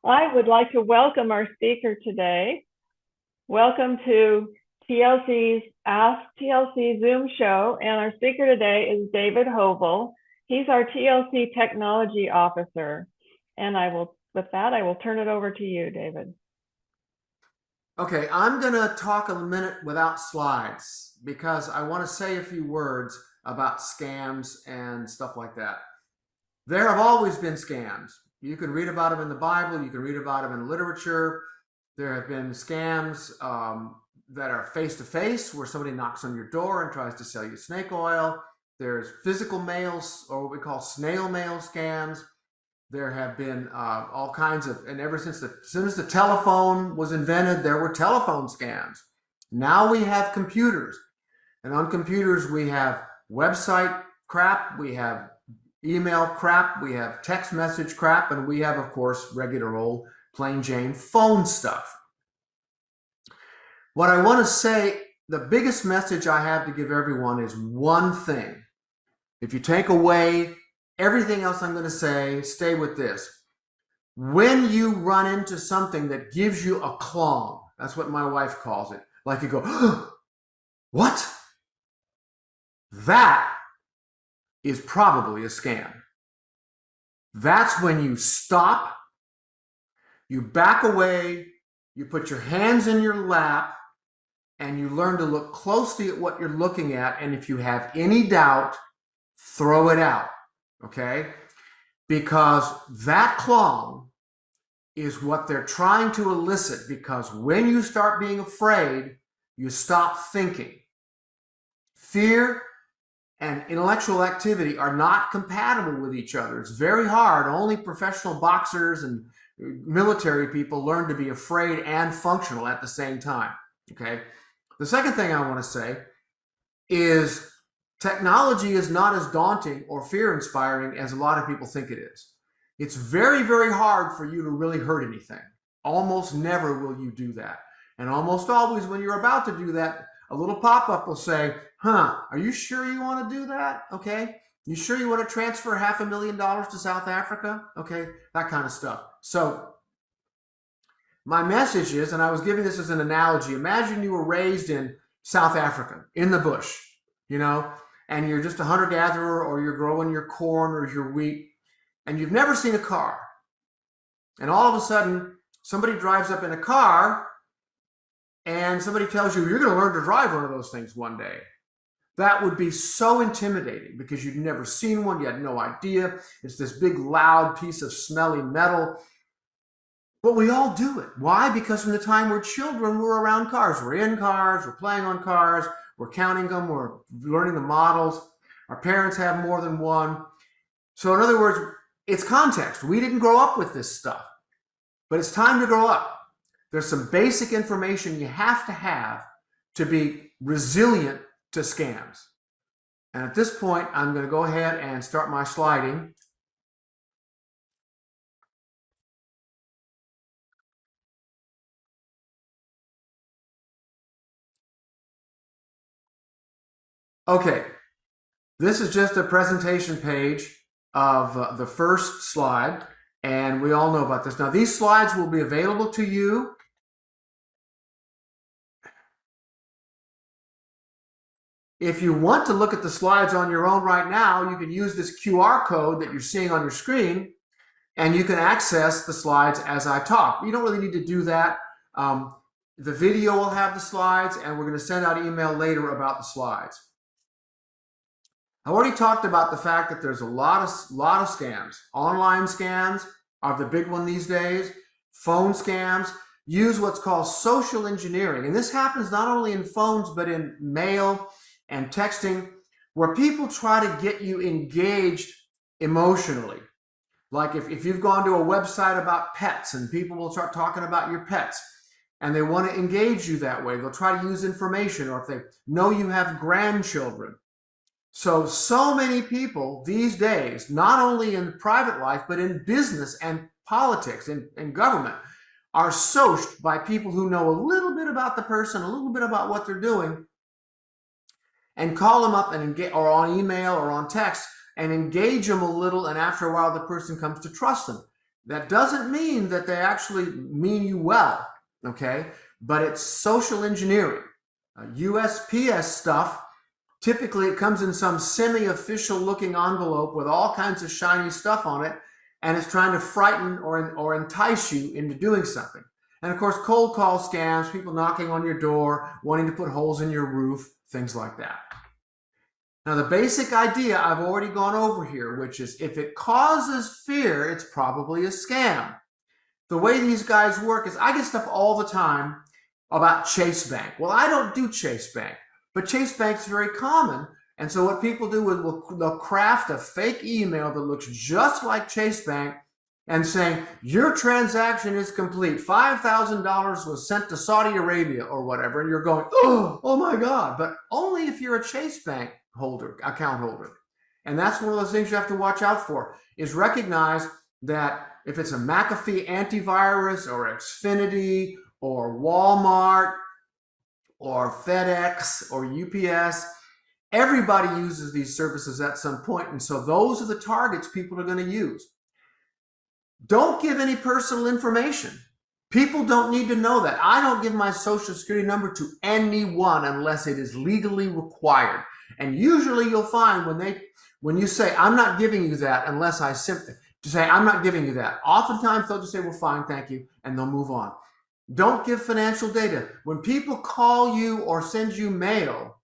I would like to welcome our speaker today. Welcome to TLC's Ask TLC Zoom show, and our speaker today is David Hovel. He's our TLC Technology Officer, and with that, I will turn it over to you, David. Okay, I'm going to talk a minute without slides because I want to say a few words about scams and stuff like that. There have always been scams. You can read about them in the Bible, you can read about them in literature. There have been scams that are face-to-face, where somebody knocks on your door and tries to sell you snake oil. There's physical mails, or what we call snail mail scams. There have been all kinds of, and ever since as soon as the telephone was invented, there were telephone scams. Now we have computers, and on computers we have website crap, we have email crap, we have text message crap, and we have, of course, regular old plain Jane phone stuff. What I want to say, the biggest message I have to give everyone is one thing. If you take away everything else I'm going to say, stay with this. When you run into something that gives you a clong, that's what my wife calls it, like you go, what? That is probably a scam. That's when you stop, you back away, you put your hands in your lap, and you learn to look closely at what you're looking at. And if you have any doubt, throw it out, okay? Because that clong is what they're trying to elicit, because when you start being afraid, you stop thinking. Fear and intellectual activity are not compatible with each other. It's very hard. Only professional boxers and military people learn to be afraid and functional at the same time, okay? The second thing I want to say is technology is not as daunting or fear-inspiring as a lot of people think it is. It's very, very hard for you to really hurt anything. Almost never will you do that. And almost always when you're about to do that, a little pop-up will say, are you sure you want to do that? Okay. You sure you want to transfer $500,000 to South Africa? Okay. That kind of stuff. So my message is, and I was giving this as an analogy, imagine you were raised in South Africa, in the bush, and you're just a hunter-gatherer, or you're growing your corn or your wheat, and you've never seen a car. And all of a sudden, somebody drives up in a car, and somebody tells you, you're going to learn to drive one of those things one day. That would be so intimidating because you'd never seen one, you had no idea. It's this big, loud piece of smelly metal. But we all do it. Why? Because from the time we're children, we're around cars. We're in cars, we're playing on cars, we're counting them, we're learning the models. Our parents have more than one. So in other words, it's context. We didn't grow up with this stuff, but it's time to grow up. There's some basic information you have to be resilient to scams. And at this point, I'm going to go ahead and start my sliding. Okay, this is just a presentation page of the first slide, and we all know about this. Now, these slides will be available to you. If you want to look at the slides on your own right now, you can use this QR code that you're seeing on your screen, and you can access the slides as I talk. You don't really need to do that. The video will have the slides, and we're going to send out an email later about the slides. I already talked about the fact that there's a lot of scams. Online scams are the big one these days. Phone scams use what's called social engineering. And this happens not only in phones, but in mail and texting, where people try to get you engaged emotionally. Like if you've gone to a website about pets and people will start talking about your pets and they want to engage you that way, they'll try to use information, or if they know you have grandchildren. So many people these days, not only in private life, but in business and politics and government, are socied by people who know a little bit about the person, a little bit about what they're doing, and call them up and engage, or on email or on text, and engage them a little, and after a while the person comes to trust them. That doesn't mean that they actually mean you well, okay? But it's social engineering. USPS stuff, typically it comes in some semi-official looking envelope with all kinds of shiny stuff on it, and it's trying to frighten or entice you into doing something. And of course, cold call scams, people knocking on your door, wanting to put holes in your roof, things like that. Now, the basic idea I've already gone over here, which is if it causes fear, it's probably a scam. The way these guys work is I get stuff all the time about Chase Bank. Well, I don't do Chase Bank, but Chase Bank's very common. And so what people do is they'll craft a fake email that looks just like Chase Bank and saying, your transaction is complete. $5,000 was sent to Saudi Arabia or whatever. And you're going, oh my God. But only if you're a Chase Bank account holder. And that's one of those things you have to watch out for, is recognize that if it's a McAfee antivirus or Xfinity or Walmart or FedEx or UPS, everybody uses these services at some point. And so those are the targets people are going to use. Don't give any personal information. People don't need to know that. I don't give my social security number to anyone unless it is legally required. And usually you'll find when you say, I'm not giving you that unless I simply to say, I'm not giving you that. Oftentimes they'll just say, well, fine, thank you, and they'll move on. Don't give financial data. When people call you or send you mail,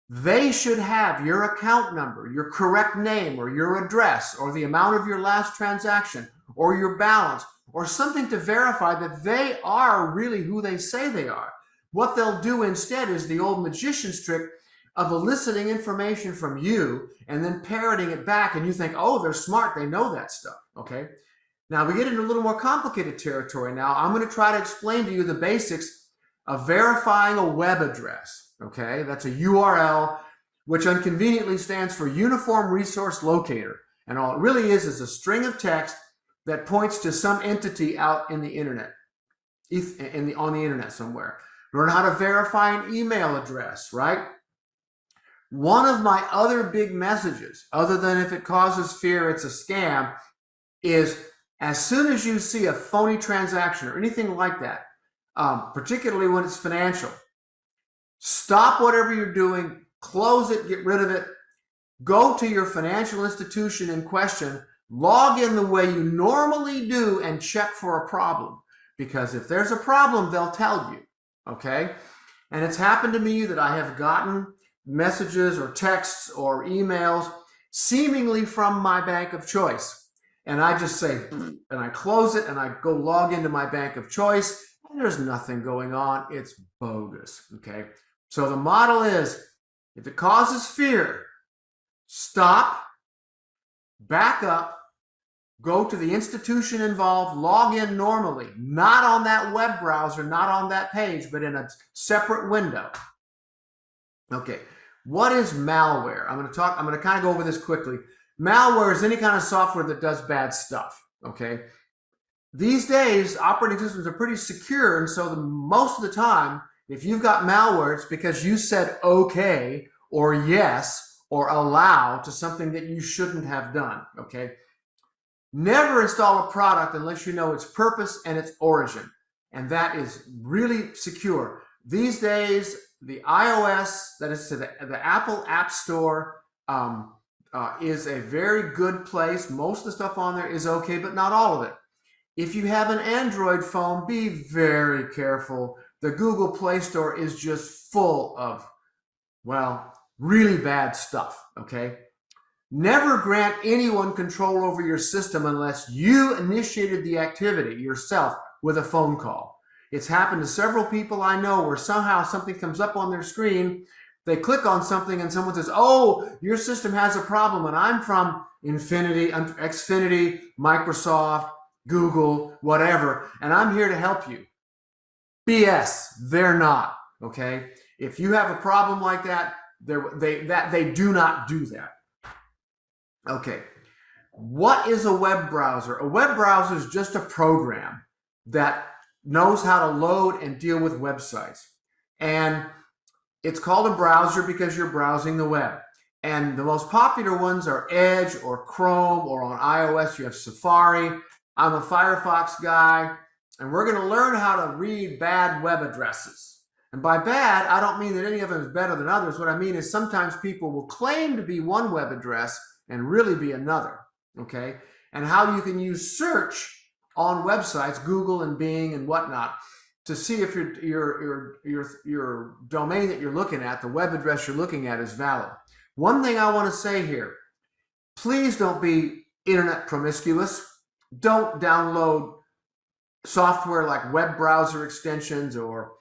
they should have your account number, your correct name, or your address, or the amount of your last transaction, or your balance, or something to verify that they are really who they say they are. What they'll do instead is the old magician's trick of eliciting information from you and then parroting it back, and you think, oh, they're smart, they know that stuff, okay? Now we get into a little more complicated territory now. I'm going to try to explain to you the basics of verifying a web address, okay? That's a URL, which inconveniently stands for Uniform Resource Locator. And all it really is a string of text that points to some entity out in the internet, on the internet somewhere. Learn how to verify an email address, right? One of my other big messages, other than if it causes fear, it's a scam, is as soon as you see a phony transaction or anything like that, particularly when it's financial, stop whatever you're doing, close it, get rid of it, go to your financial institution in question, log in the way you normally do, and check for a problem. Because if there's a problem, they'll tell you, okay? And it's happened to me that I have gotten messages or texts or emails seemingly from my bank of choice. And I just say, and I close it and I go log into my bank of choice, and there's nothing going on. It's bogus, okay? So the model is, if it causes fear, stop, back up, go to the institution involved, log in normally, not on that web browser, not on that page, but in a separate window. Okay, what is malware? I'm going to kind of go over this quickly. Malware is any kind of software that does bad stuff, okay? These days, operating systems are pretty secure, and so most of the time, if you've got malware, it's because you said okay or yes or allow to something that you shouldn't have done, okay? Never install a product unless you know its purpose and its origin, and that is really secure. These days, the iOS, that is to the Apple App Store, is a very good place. Most of the stuff on there is okay, but not all of it. If you have an Android phone, be very careful. The Google Play Store is just full of, well, really bad stuff, okay? Never grant anyone control over your system unless you initiated the activity yourself with a phone call. It's happened to several people I know where somehow something comes up on their screen, they click on something and someone says, oh, your system has a problem, and I'm from Xfinity, Microsoft, Google, whatever, and I'm here to help you. BS, they're not, okay? If you have a problem like that, they do not do that. Okay, what is a web browser? A web browser is just a program that knows how to load and deal with websites. And it's called a browser because you're browsing the web. And the most popular ones are Edge or Chrome, or on iOS you have Safari. I'm a Firefox guy, and we're going to learn how to read bad web addresses. And by bad, I don't mean that any of them is better than others. What I mean is sometimes people will claim to be one web address and really be another, okay? And how you can use search on websites, Google and Bing and whatnot, to see if your domain that you're looking at, the web address you're looking at, is valid. One thing I want to say here, please don't be internet promiscuous. Don't download software like web browser extensions or,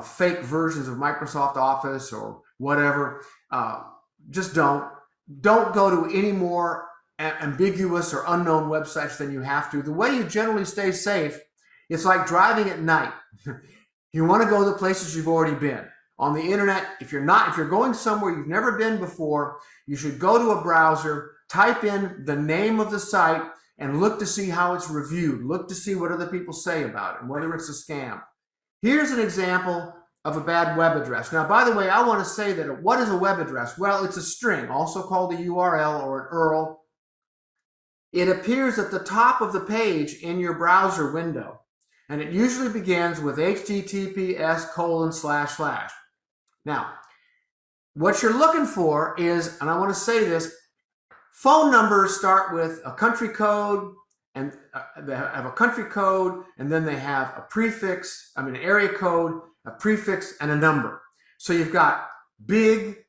fake versions of Microsoft Office or whatever. Just don't. Don't go to any more ambiguous or unknown websites than you have to. The way you generally stay safe, it's like driving at night. You want to go to the places you've already been. On the internet, if you're going somewhere you've never been before, you should go to a browser, type in the name of the site, and look to see how it's reviewed. Look to see what other people say about it and whether it's a scam. Here's an example of a bad web address. Now, by the way, I want to say that what is a web address? Well, it's a string, also called a URL or an URL. It appears at the top of the page in your browser window, and it usually begins with https://. Now, what you're looking for is, and I want to say this, phone numbers start with a country code, and they have a country code, and then they have a prefix, an area code, a prefix, and a number. So you've got big,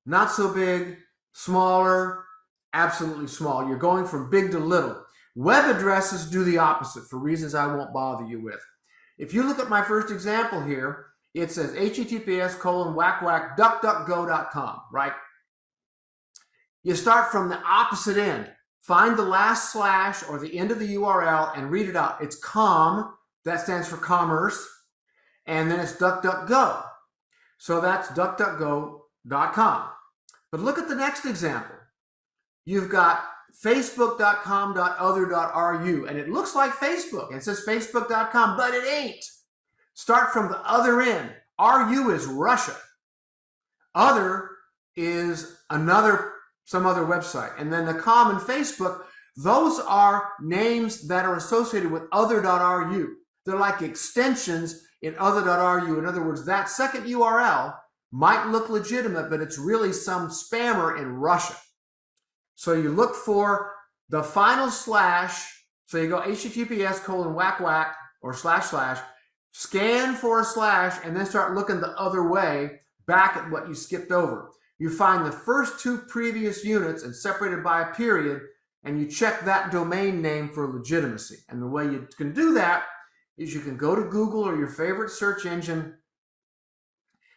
not so big, smaller, absolutely small. You're going from big to little. Web addresses do the opposite for reasons I won't bother you with. If you look at my first example here, it says https://duckduckgo.com, right? You start from the opposite end. Find the last slash or the end of the URL and read it out. It's com, that stands for commerce, and then it's DuckDuckGo. So that's duckduckgo.com. But look at the next example. You've got facebook.com.other.ru, and it looks like Facebook. It says facebook.com, but it ain't. Start from the other end. RU is Russia. Other is some other website. And then the com and Facebook, those are names that are associated with other.ru. They're like extensions in other.ru. In other words, that second URL might look legitimate, but it's really some spammer in Russia. So you look for the final slash. So you go https:// or // scan for a slash, and then start looking the other way back at what you skipped over. You find the first two previous units and separated by a period, and you check that domain name for legitimacy. And the way you can do that is you can go to Google or your favorite search engine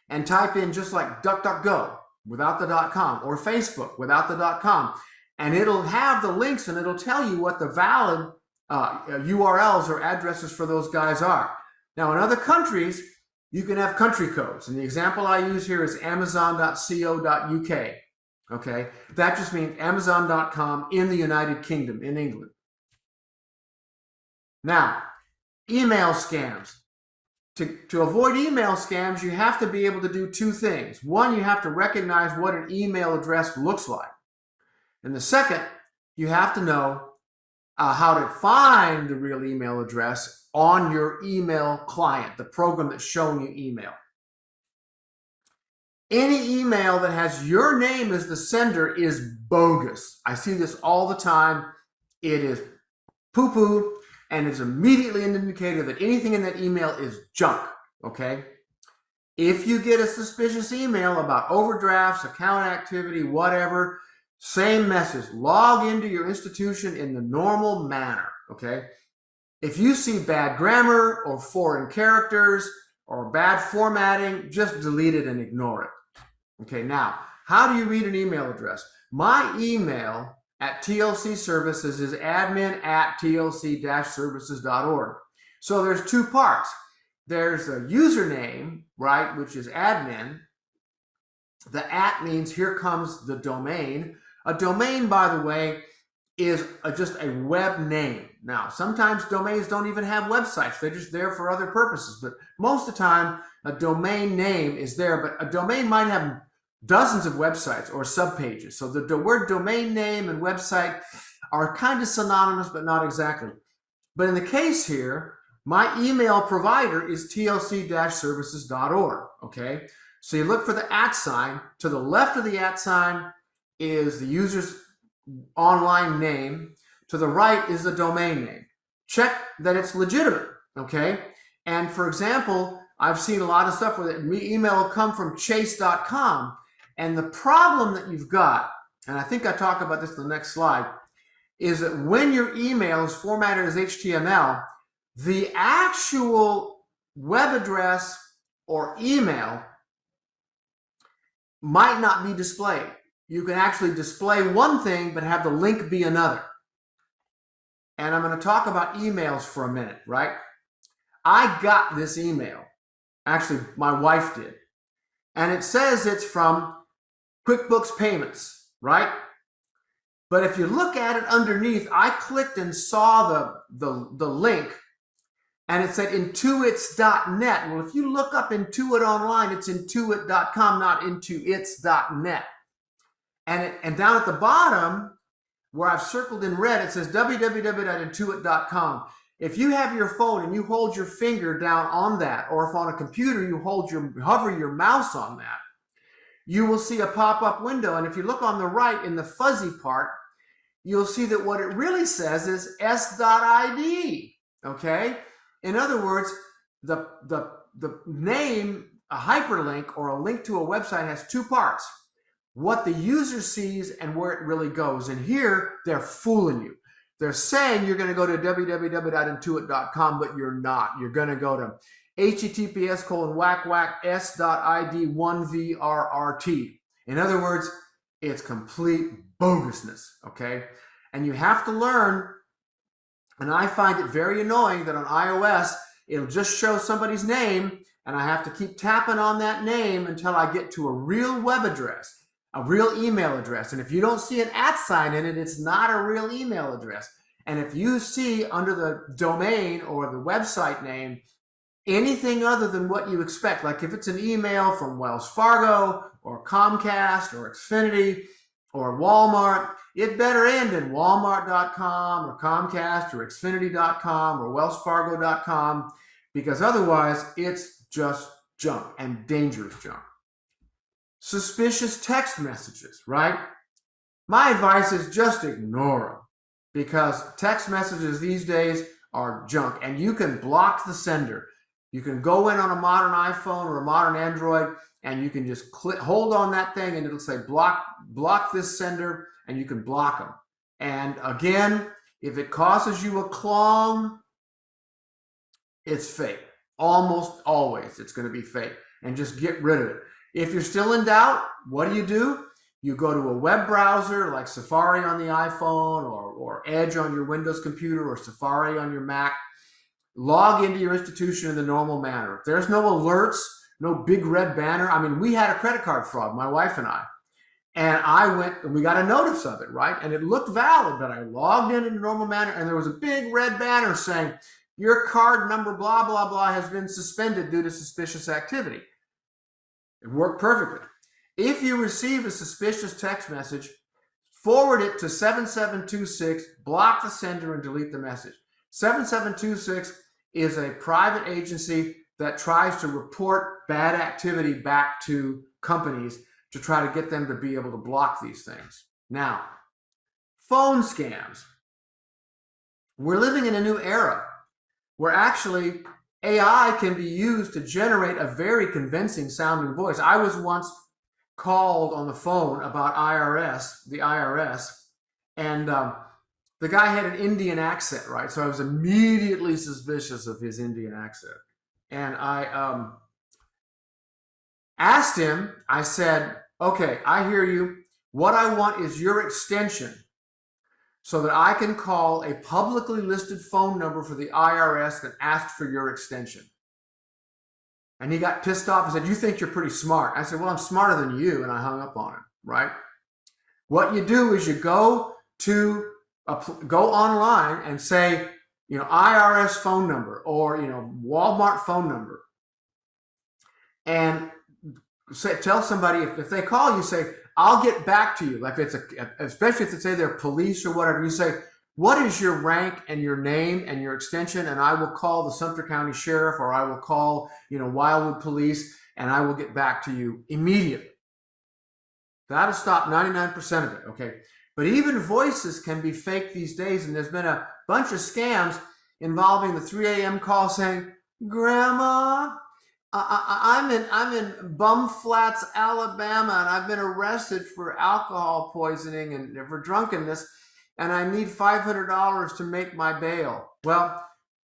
and type in just like DuckDuckGo without the .com or Facebook without the .com, and it'll have the links and it'll tell you what the valid URLs or addresses for those guys are. Now, in other countries, you can have country codes, and the example I use here is amazon.co.uk. Okay, that just means amazon.com in the United Kingdom, in England. Now, email scams. To avoid email scams, you have to be able to do two things. One, you have to recognize what an email address looks like. And the second, you have to know how to find the real email address on your email client, the program that's showing you email. Any email that has your name as the sender is bogus. I see this all the time. It is poo-poo, and it's immediately an indicator that anything in that email is junk, okay? If you get a suspicious email about overdrafts, account activity, whatever, same message. Log into your institution in the normal manner, okay? If you see bad grammar or foreign characters or bad formatting, just delete it and ignore it. Okay, now, how do you read an email address? My email at TLC Services is admin@tlc-services.org. So there's two parts. There's a username, right, which is admin. The @ means here comes the domain. A domain, by the way, is just a web name. Now, sometimes domains don't even have websites. They're just there for other purposes. But most of the time, a domain name is there. But a domain might have dozens of websites or subpages. So the word domain name and website are kind of synonymous, but not exactly. But in the case here, my email provider is tlc-services.org, okay? So you look for the @ sign. To the left of the @ sign is the user's online name. To the right is the domain name. Check that it's legitimate, okay? And for example, I've seen a lot of stuff where the email will come from chase.com. And the problem that you've got, and I think I talk about this in the next slide, is that when your email is formatted as HTML, the actual web address or email might not be displayed. You can actually display one thing, but have the link be another. And I'm going to talk about emails for a minute, right? I got this email. Actually, my wife did. And it says it's from QuickBooks Payments, right? But if you look at it underneath, I clicked and saw the link, and it said intuits.net. Well, if you look up Intuit online, it's intuit.com, not intuits.net. And down at the bottom, where I've circled in red, it says www.intuit.com. If you have your phone and you hold your finger down on that, or if on a computer you hover your mouse on that, you will see a pop-up window. And if you look on the right in the fuzzy part, you'll see that what it really says is s.id, okay? In other words, the name, a hyperlink or a link to a website has two parts: what the user sees and where it really goes. And here, they're fooling you. They're saying you're going to go to www.intuit.com, but you're not. You're going to go to https://s.id1vrrt. In other words, it's complete bogusness, okay? And you have to learn, and I find it very annoying that on iOS, it'll just show somebody's name, and I have to keep tapping on that name until I get to a real web address, a real email address. And if you don't see an @ sign in it, it's not a real email address. And if you see under the domain or the website name anything other than what you expect, like if it's an email from Wells Fargo or Comcast or Xfinity or Walmart, it better end in walmart.com or Comcast or Xfinity.com or wellsfargo.com, because otherwise it's just junk, and dangerous junk. Suspicious text messages, right? My advice is just ignore them, because text messages these days are junk, and you can block the sender. You can go in on a modern iPhone or a modern Android, and you can just hold on that thing, and it'll say block this sender, and you can block them. And again, if it causes you a clone, it's fake. Almost always it's going to be fake, and just get rid of it. If you're still in doubt, what do? You go to a web browser like Safari on the iPhone or Edge on your Windows computer or Safari on your Mac. Log into your institution in the normal manner. If there's no alerts, no big red banner. I mean, we had a credit card fraud, my wife and I went and we got a notice of it, right? And it looked valid, but I logged in a normal manner, and there was a big red banner saying, your card number, blah, blah, blah, has been suspended due to suspicious activity. It worked perfectly. If you receive a suspicious text message, forward it to 7726, block the sender, and delete the message. 7726 is a private agency that tries to report bad activity back to companies to try to get them to be able to block these things. Now, phone scams. We're living in a new era where actually AI can be used to generate a very convincing sounding voice. I was once called on the phone about the IRS, and the guy had an Indian accent, right? So I was immediately suspicious of his Indian accent. And I asked him, I said, okay, I hear you. What I want is your extension so that I can call a publicly listed phone number for the IRS and ask for your extension. And he got pissed off and said, you think you're pretty smart. I said, well, I'm smarter than you. And I hung up on him, right? What you do is you go online and say, IRS phone number, or, Walmart phone number. And tell somebody, if they call you, say, I'll get back to you. Like it's especially if they say they're police or whatever, you say, what is your rank and your name and your extension? And I will call the Sumter County Sheriff, or I will call, Wildwood Police, and I will get back to you immediately. That'll stop 99% of it, okay? But even voices can be fake these days, and there's been a bunch of scams involving the 3 a.m. call saying, Grandma, I'm in Bum Flats, Alabama, and I've been arrested for alcohol poisoning and for drunkenness, and I need $500 to make my bail. Well,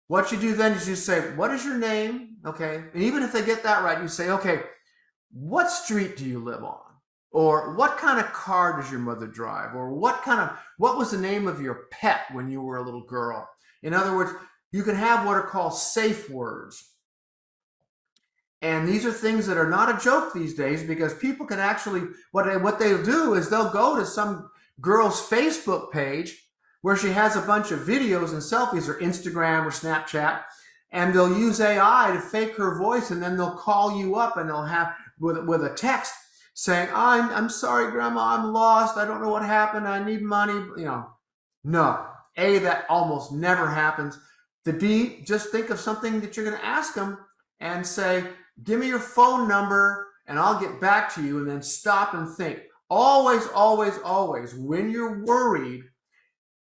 what you do then is you say, what is your name? Okay, and even if they get that right, you say, okay, what street do you live on? Or what kind of car does your mother drive? Or what was the name of your pet when you were a little girl? In other words, you can have what are called safe words. And these are things that are not a joke these days, because people can actually, what they'll do is they'll go to some girl's Facebook page where she has a bunch of videos and selfies, or Instagram or Snapchat, and they'll use AI to fake her voice, and then they'll call you up and they'll have with a text saying, I'm sorry, Grandma, I'm lost. I don't know what happened. I need money. No. A, that almost never happens. The B, just think of something that you're going to ask them and say, give me your phone number and I'll get back to you, and then stop and think. Always, always, always, when you're worried,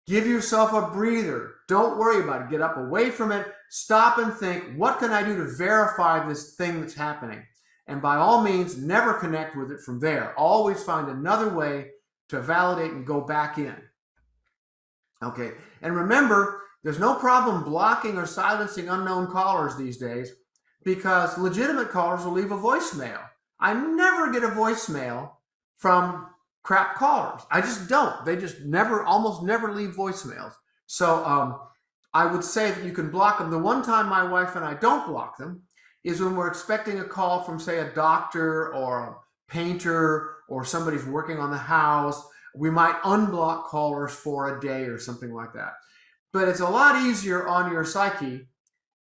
give yourself a breather. Don't worry about it. Get up away from it. Stop and think, what can I do to verify this thing that's happening? And by all means, never connect with it from there. Always find another way to validate and go back in. Okay, and remember, there's no problem blocking or silencing unknown callers these days, because legitimate callers will leave a voicemail. I never get a voicemail from crap callers. I just don't. They just almost never leave voicemails. So I would say that you can block them. The one time my wife and I don't block them is when we're expecting a call from, say, a doctor or a painter, or somebody's working on the house. We might unblock callers for a day or something like that. But it's a lot easier on your psyche,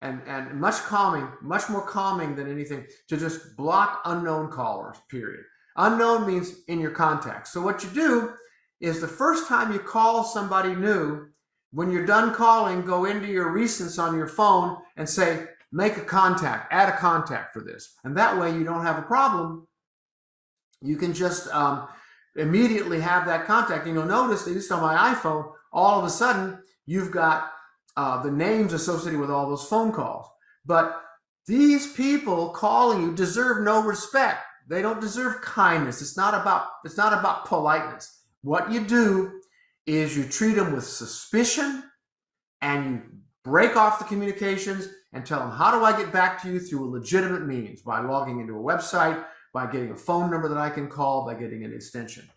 and much more calming than anything, to just block unknown callers, period. Unknown means in your contacts. So what you do is, the first time you call somebody new, when you're done calling, go into your recents on your phone and say, make a contact, add a contact for this. And that way you don't have a problem. You can just immediately have that contact. And you'll notice, at least on my iPhone, all of a sudden you've got the names associated with all those phone calls. But these people calling you deserve no respect. They don't deserve kindness. It's not about politeness. What you do is you treat them with suspicion, and you break off the communications and tell them, how do I get back to you through a legitimate means? By logging into a website, by getting a phone number that I can call, by getting an extension.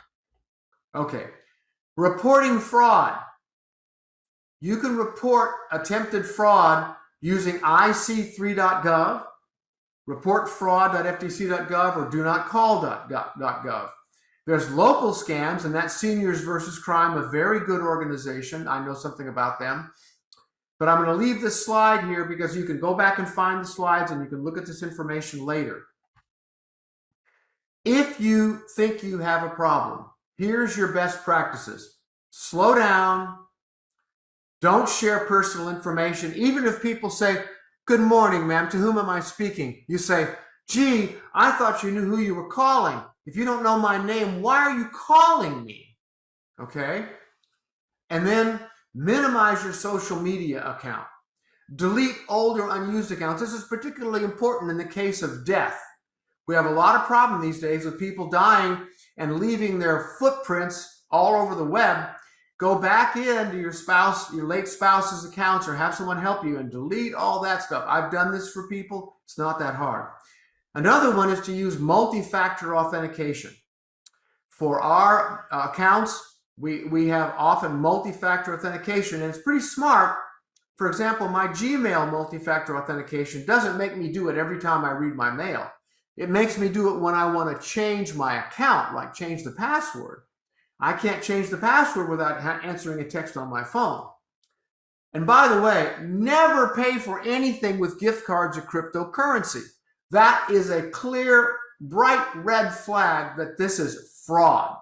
Okay, reporting fraud. You can report attempted fraud using ic3.gov, reportfraud.ftc.gov, or donotcall.gov. There's local scams, and that's Seniors versus Crime, a very good organization. I know something about them. But I'm going to leave this slide here because you can go back and find the slides, and you can look at this information later. If you think you have a problem, here's your best practices. Slow down. Don't share personal information. Even if people say, good morning, ma'am, to whom am I speaking? You say, gee, I thought you knew who you were calling. If you don't know my name, why are you calling me? Okay? And then minimize your social media account. Delete old or unused accounts. This is particularly important in the case of death. We have a lot of problem these days with people dying and leaving their footprints all over the web. Go back into your late spouse's accounts, or have someone help you, and delete all that stuff. I've done this for people. It's not that hard. Another one is to use multi-factor authentication. For our accounts, we have often multi-factor authentication, and it's pretty smart. For example, my Gmail multi-factor authentication doesn't make me do it every time I read my mail. It makes me do it when I want to change my account, like change the password. I can't change the password without answering a text on my phone. And by the way, never pay for anything with gift cards or cryptocurrency. That is a clear, bright red flag that this is fraud.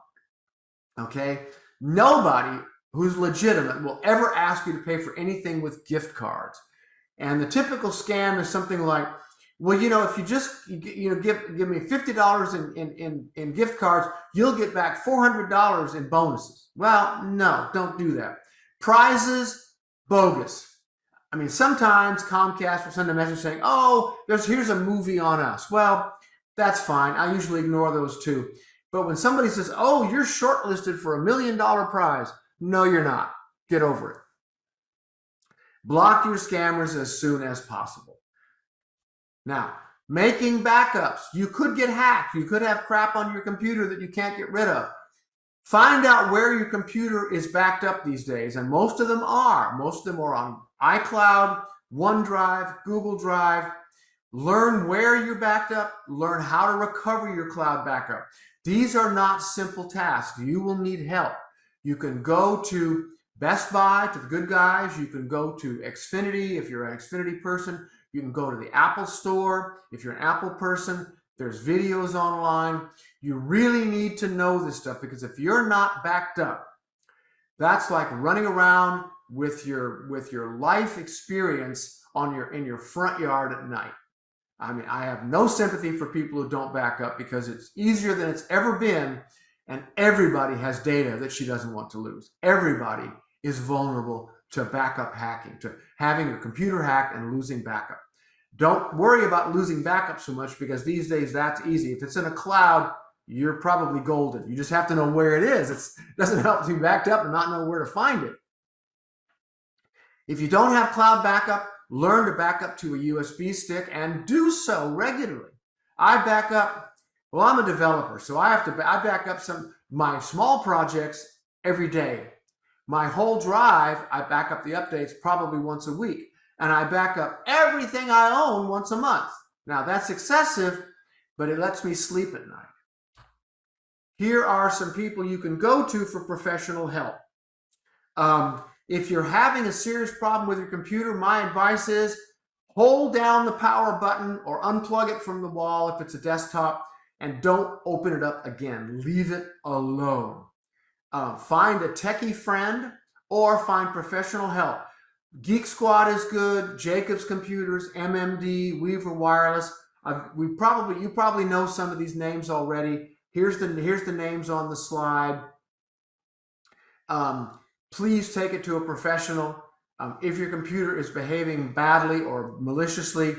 Okay? Nobody who's legitimate will ever ask you to pay for anything with gift cards. And the typical scam is something like, well, if you just give me $50 in gift cards, you'll get back $400 in bonuses. Well, no, don't do that. Prizes, bogus. I mean, sometimes Comcast will send a message saying, oh, here's a movie on us. Well, that's fine. I usually ignore those too. But when somebody says, oh, you're shortlisted for $1 million prize, no, you're not. Get over it. Block your scammers as soon as possible. Now, making backups. You could get hacked. You could have crap on your computer that you can't get rid of. Find out where your computer is backed up these days, and most of them are. Most of them are on iCloud, OneDrive, Google Drive. Learn where you're backed up. Learn how to recover your cloud backup. These are not simple tasks. You will need help. You can go to Best Buy, to the good guys. You can go to Xfinity if you're an Xfinity person. You can go to the Apple Store if you're an Apple person. There's videos online. You really need to know this stuff, because if you're not backed up, that's like running around with your life experience in your front yard at night. I mean, I have no sympathy for people who don't back up, because it's easier than it's ever been, and everybody has data that she doesn't want to lose. Everybody is vulnerable to backup hacking, to having your computer hacked and losing backup. Don't worry about losing backup so much, because these days that's easy. If it's in a cloud, you're probably golden. You just have to know where it is. It doesn't help to be backed up and not know where to find it. If you don't have cloud backup, learn to back up to a USB stick and do so regularly. I back up, well, I'm a developer, so I back up my small projects every day. My whole drive, I back up the updates probably once a week. And I back up everything I own once a month. Now, that's excessive, but it lets me sleep at night. Here are some people you can go to for professional help. If you're having a serious problem with your computer, my advice is hold down the power button or unplug it from the wall if it's a desktop, and don't open it up again. Leave it alone. Find a techie friend or find professional help. Geek Squad is good, Jacobs Computers, MMD, Weaver Wireless. You probably know some of these names already. Here's the names on the slide. Please take it to a professional. If your computer is behaving badly or maliciously,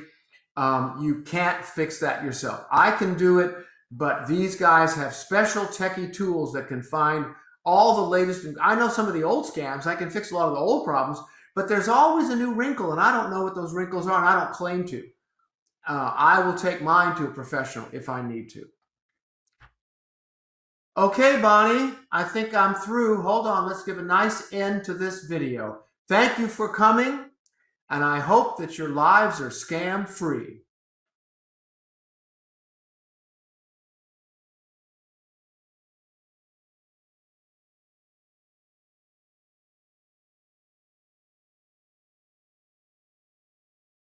you can't fix that yourself. I can do it, but these guys have special techie tools that can find all the latest. I know some of the old scams. I can fix a lot of the old problems, but there's always a new wrinkle, and I don't know what those wrinkles are, and I don't claim to. I will take mine to a professional if I need to. Okay, Bonnie, I think I'm through. Hold on, let's give a nice end to this video. Thank you for coming, and I hope that your lives are scam-free.